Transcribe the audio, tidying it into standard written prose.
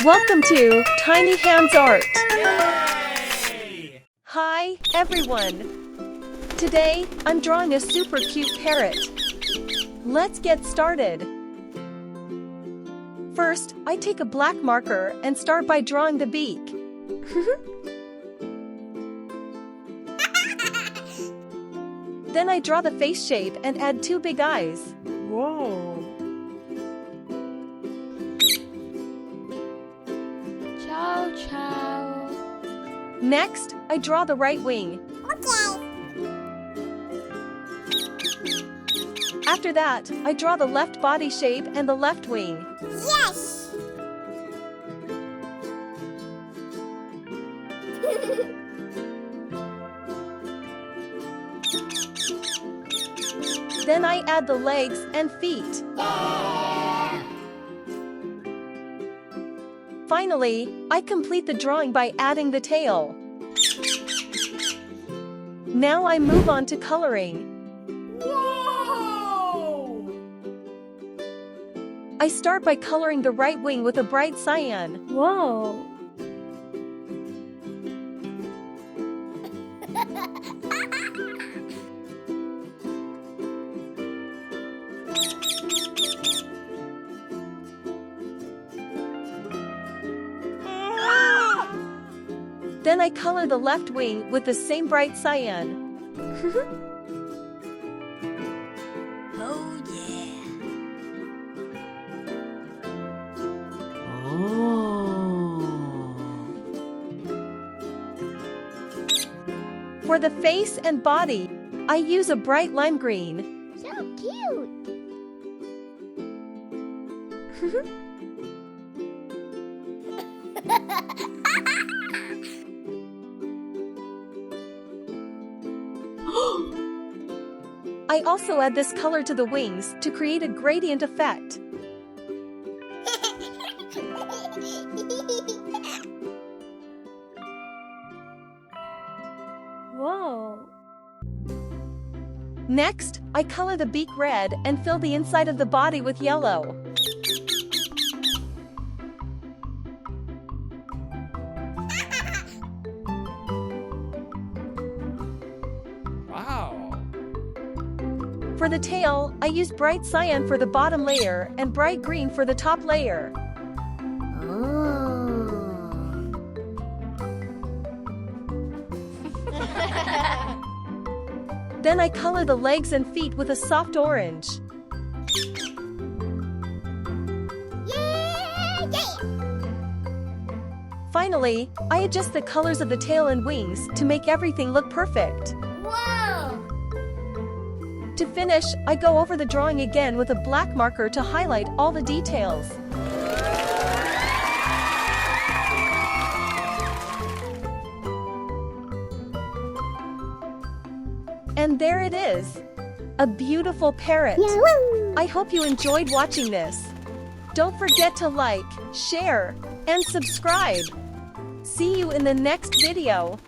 Welcome to Tiny Hands Art. Yay! Hi, everyone. Today, I'm drawing a super cute parrot. Let's get started. First, I take a black marker and start by drawing the beak. Then I draw the face shape and add two big eyes. Whoa! Ciao, ciao. Next, I draw the right wing. Okay. After that, I draw the left body shape and the left wing. Yes. Then I add the legs and feet. Finally, I complete the drawing by adding the tail. Now I move on to coloring. Whoa! I start by coloring the right wing with a bright cyan. Whoa. Then I color the left wing with the same bright cyan. Oh yeah. For the face and body, I use a bright lime green. So cute. I also add this color to the wings to create a gradient effect. Whoa. Next, I color the beak red and fill the inside of the body with yellow. Wow! For the tail, I use bright cyan for the bottom layer and bright green for the top layer. Then I color the legs and feet with a soft orange. Finally, I adjust the colors of the tail and wings to make everything look perfect. Whoa. To finish, I go over the drawing again with a black marker to highlight all the details. And there it is. A beautiful parrot. I hope you enjoyed watching this. Don't forget to like, share, and subscribe. See you in the next video.